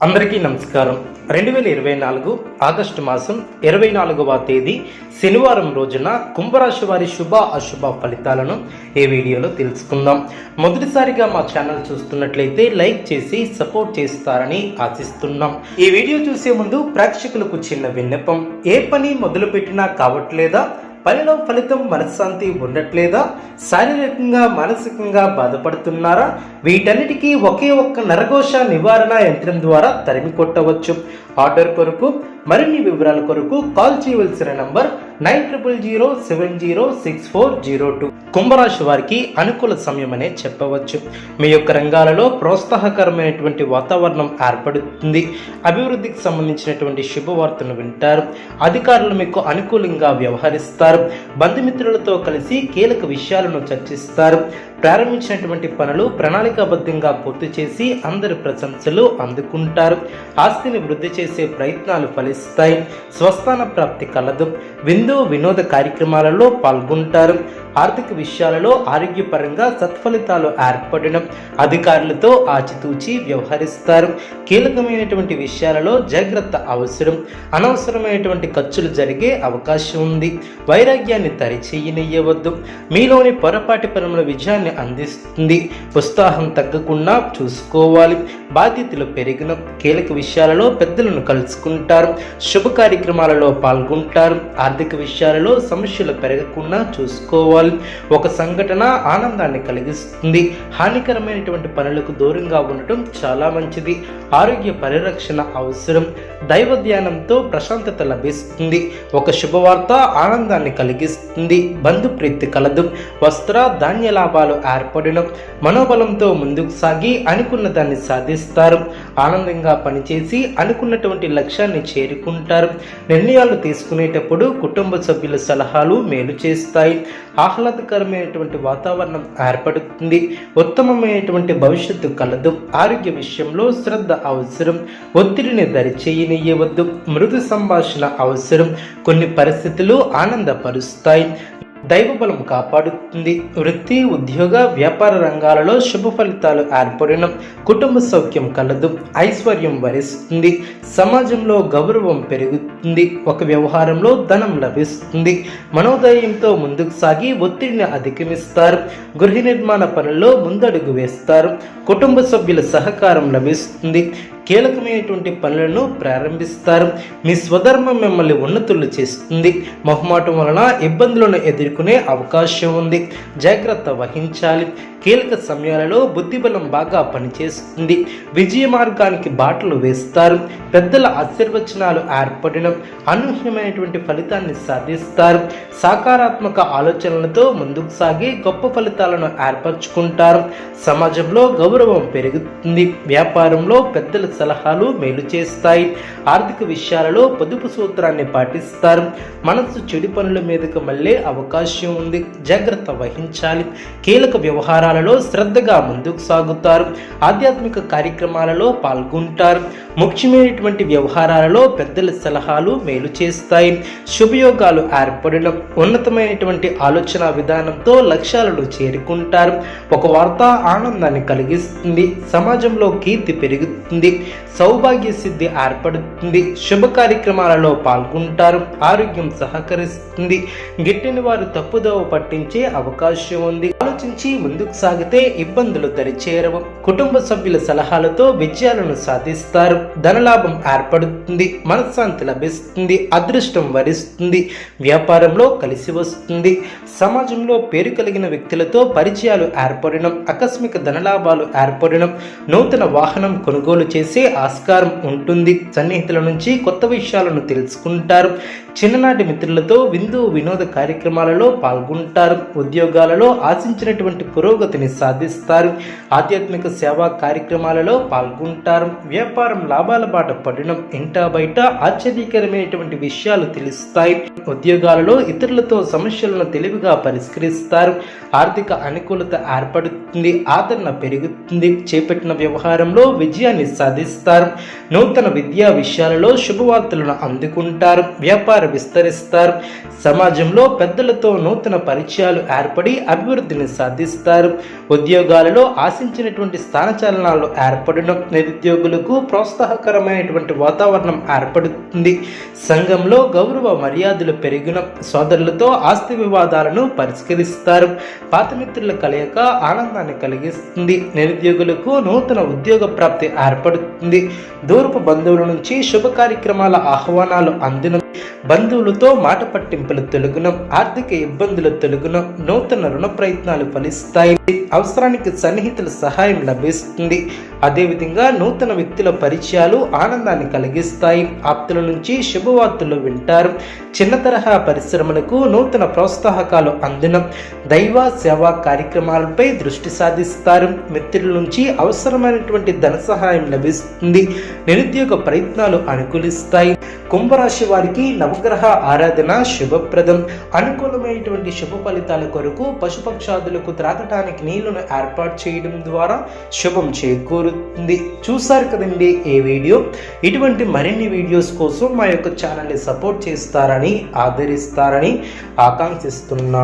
అందరికీ నమస్కారం. 2024 ఆగస్టు మాసం 24వ తేదీ శనివారం రోజున కుంభరాశి వారి శుభ అశుభ ఫలితాలను ఈ వీడియోలో తెలుసుకుందాం. మొదటిసారిగా మా ఛానల్ చూస్తున్నట్లయితే లైక్ చేసి సపోర్ట్ చేస్తారని ఆశిస్తున్నాం. ఈ వీడియో చూసే ముందు ప్రేక్షకులకు చిన్న విన్నపం. ఏ పని మొదలుపెట్టినా కావట్లేదా? పనిలో ఫలితం మనశ్శాంతి ఉండట్లేదా? శారీరకంగా మానసికంగా బాధపడుతున్నారా? వీటన్నిటికీ ఒకే ఒక్క నరఘోష నివారణ యంత్రం ద్వారా తరిమి కొట్టవచ్చు. ఆర్డర్ కొరకు మరిన్ని వివరాల కొరకు కాల్ చేయవలసిన నంబర్ 9007064002. కుంభరాశి వారికి అనుకూల సమయం అనే చెప్పవచ్చు. మీ యొక్క రంగాలలో ప్రోత్సాహకరమైనటువంటి వాతావరణం ఏర్పడుతుంది. అభివృద్ధికి సంబంధించినటువంటి శుభవార్తను వింటారు. అధికారులు మీకు అనుకూలంగా వ్యవహరిస్తారు. బంధుమిత్రులతో కలిసి కీలక విషయాలను చర్చిస్తారు. ప్రారంభించినటువంటి పనులు ప్రణాళికాబద్ధంగా పూర్తి చేసి అందరి ప్రశంసలు అందుకుంటారు. ఆస్తిని వృద్ధి చేసే ప్రయత్నాలు ఫలిస్తాయి. స్వస్థాన ప్రాప్తి కలదు. విందు వినోద కార్యక్రమాలలో పాల్గొంటారు. ఆర్థిక విషయాలలో ఆరోగ్యపరంగా సత్ఫలితాలు ఏర్పడడం. అధికారులతో ఆచితూచి వ్యవహరిస్తారు. కీలకమైనటువంటి విషయాలలో జాగ్రత్త అవసరం. అనవసరమైనటువంటి ఖర్చులు జరిగే అవకాశం ఉంది. వైరాగ్యాన్ని తరిచేయనియ్యవద్దు. మీలోని పొరపాటి పనుల విజయాన్ని అందిస్తుంది. ఉత్సాహం తగ్గకుండా చూసుకోవాలి. బాధ్యతలు పెరిగిన కీలక విషయాలలో పెద్దలను కలుసుకుంటారు. శుభ కార్యక్రమాలలో పాల్గొంటారు. ఆర్థిక విషయాలలో సమస్యలు పెరగకుండా చూసుకోవాలి. ఒక సంఘటన ఆనందాన్ని కలిగిస్తుంది. హానికరమైనటువంటి పనులకు దూరంగా ఉండటం చాలా మంచిది. ఆరోగ్య పరిరక్షణ అవసరం. దైవ ధ్యానంతో ప్రశాంతత లభిస్తుంది. ఒక శుభవార్త ఆనందాన్ని కలిగిస్తుంది. బంధుప్రీతి కలదు. వస్త్ర ధాన్య లాభాలు ఏర్పడడం. మనోబలంతో ముందుకు సాగి అనుకున్న దాన్ని సాధిస్తారు. ఆనందంగా పనిచేసి అనుకున్నటువంటి లక్ష్యాన్ని చేరుకుంటారు. నిర్ణయాలు తీసుకునేటప్పుడు కుటుంబ సభ్యుల సలహాలు మేలు చేస్తాయి. ఆహ్లాదకరమైనటువంటి వాతావరణం ఏర్పడుతుంది. ఉత్తమమైనటువంటి భవిష్యత్తు కలదు. ఆరోగ్య విషయంలో శ్రద్ధ అవసరం. ఒత్తిడిని దరిచేయనియ్యవద్దు. మృదు సంభాషణ అవసరం. కొన్ని పరిస్థితులు ఆనందపరుస్తాయి. దైవబలం కాపాడుతుంది. వృత్తి ఉద్యోగ వ్యాపార రంగాలలో శుభ ఫలితాలు ఏర్పడడం. కుటుంబ సౌఖ్యం కలదు. ఐశ్వర్యం వరిస్తుంది. సమాజంలో గౌరవం పెరుగుతుంది. ఒక వ్యవహారంలో ధనం లభిస్తుంది. మనోధైర్యంతో ముందుకు సాగి ఒత్తిడిని అధిగమిస్తారు. గృహ నిర్మాణ పనుల్లో ముందడుగు వేస్తారు. కుటుంబ సభ్యుల సహకారం లభిస్తుంది. కీలకమైనటువంటి పనులను ప్రారంభిస్తారు. మీ స్వధర్మం మిమ్మల్ని ఉన్నతులు చేస్తుంది. మొహమాటం వలన ఇబ్బందులను ఎదుర్కొనే అవకాశం ఉంది. జాగ్రత్త వహించాలి. కీలక సమయాలలో బుద్ధిబలం బాగా పనిచేస్తుంది. విజయ మార్గానికి బాటలు వేస్తారు. పెద్దల ఆశీర్వచనాలు ఏర్పడడం. అనూహ్యమైనటువంటి ఫలితాన్ని సాధిస్తారు. సకారాత్మక ఆలోచనలతో ముందుకు సాగి గొప్ప ఫలితాలను ఏర్పరచుకుంటారు. సమాజంలో గౌరవం పెరుగుతుంది. వ్యాపారంలో పెద్దల సలహాలు మేలు చేస్తాయి. ఆర్థిక విషయాలలో పొదుపు సూత్రాన్ని పాటిస్తారు. మనసు చెడు పనుల మీదకు మళ్ళీ అవకాశం ఉంది. జాగ్రత్త వహించాలి. కీలక వ్యవహారాలలో శ్రద్ధగా ముందుకు సాగుతారు. ఆధ్యాత్మిక కార్యక్రమాలలో పాల్గొంటారు. ముఖ్యమైనటువంటి వ్యవహారాలలో పెద్దల సలహాలు మేలు చేస్తాయి. శుభయోగాలు ఏర్పడడం. ఉన్నతమైనటువంటి ఆలోచన విధానంతో లక్ష్యాలను చేరుకుంటారు. ఒక వార్త ఆనందాన్ని కలిగిస్తుంది. సమాజంలో కీర్తి పెరుగుతుంది. సౌభాగ్య సిద్ధి ఏర్పడుతుంది. శుభ కార్యక్రమాలలో పాల్గొంటారు. ఆరోగ్యం సహకరిస్తుంది. గిట్టని వారు తప్పుదోవ పట్టించే అవకాశం ఉంది. ఆలోచించి ముందుకు సాగితే ఇబ్బందులు దరిచేరవు. కుటుంబ సభ్యుల సలహాలతో విజయాలను సాధిస్తారు. ధనలాభం ఏర్పడుతుంది. మనశ్శాంతి లభిస్తుంది. అదృష్టం వరిస్తుంది. వ్యాపారంలో కలిసి వస్తుంది. సమాజంలో పేరు కలిగిన వ్యక్తులతో పరిచయాలు ఏర్పడడం. ఆకస్మిక ధనలాభాలు ఏర్పడడం. నూతన వాహనం కొనుగోలు చేసే ఆస్కారం ఉంటుంది. సన్నిహితుల నుంచి కొత్త విషయాలను తెలుసుకుంటారు. చిన్ననాటి మిత్రులతో విందు వినోద కార్యక్రమాలలో పాల్గొంటారు. ఉద్యోగాలలో ఆశించినటువంటి పురోగతిని సాధిస్తారు. ఆధ్యాత్మిక సేవా కార్యక్రమాలలో పాల్గొంటారు. వ్యాపారం లాభాల బాట పడడం. ఇంటా బయట ఆశ్చర్యకరమైనటువంటి విషయాలు తెలుస్తాయి. ఉద్యోగాలలో ఇతరులతో సమస్యలను తెలివిగా పరిష్కరిస్తారు. ఆర్థిక అనుకూలత ఏర్పడుతుంది. ఆదరణ పెరుగుతుంది. చేపట్టిన వ్యవహారంలో విజయాన్ని సాధిస్తారు. నూతన విద్యా విషయాలలో శుభవార్తలను అందుకుంటారు. వ్యాపార విస్తరిస్తారు. సమాజంలో పెద్దలతో నూతన పరిచయాలు ఏర్పడి అభివృద్ధిని సాధిస్తారు. ఉద్యోగాలలో ఆశించినటువంటి స్థానచలనాలు ఏర్పడడం, నిరుద్యోగులకు ప్రోత్సాహకరమైనటువంటి వాతావరణం ఏర్పడుతుంది. సంఘంలో గౌరవ మర్యాదలు పెరిగిన, సోదరులతో ఆస్తి వివాదాలను పరిష్కరిస్తారు. పాత మిత్రుల కలయిక ఆనందాన్ని కలిగిస్తుంది. నిరుద్యోగులకు నూతన ఉద్యోగ ప్రాప్తి ఏర్పడుతుంది. దూరపు బంధువుల నుంచి శుభ కార్యక్రమాల ఆహ్వానాలు అందిన, బంధువులతో మాట పట్టింపులు తొలగున, ఆర్థిక ఇబ్బందులు తొలగున, నూతన రుణ ప్రయత్నాలు ఫలిస్తాయి. అవసరానికి సన్నిహితుల సహాయం లభిస్తుంది. అదేవిధంగా నూతన వ్యక్తుల పరిచయాలు ఆనందాన్ని కలిగిస్తాయి. ఆప్తుల నుంచి శుభవార్తలు వింటారు. చిన్న తరహా పరిశ్రమలకు నూతన ప్రోత్సాహకాలు అందిన, దైవ సేవా కార్యక్రమాలపై దృష్టి సాధిస్తారు. మిత్రుల నుంచి అవసరమైనటువంటి ధన సహాయం లభిస్తుంది. నిరుద్యోగ ప్రయత్నాలు అనుకూలిస్తాయి. కుంభరాశి వారికి నవగ్రహ ఆరాధన శుభప్రదం. అనుకూలమైనటువంటి శుభ ఫలితాల కొరకు పశుపక్షాదులకు త్రాగటానికి నీళ్లను ఏర్పాటు చేయడం ద్వారా శుభం చేకూరుతుంది. చూసారు కదండి ఈ వీడియో. ఇటువంటి మరిన్ని వీడియోస్ కోసం మా యొక్క ఛానల్ని సపోర్ట్ చేస్తారని, ఆదరిస్తారని ఆకాంక్షిస్తున్నాం.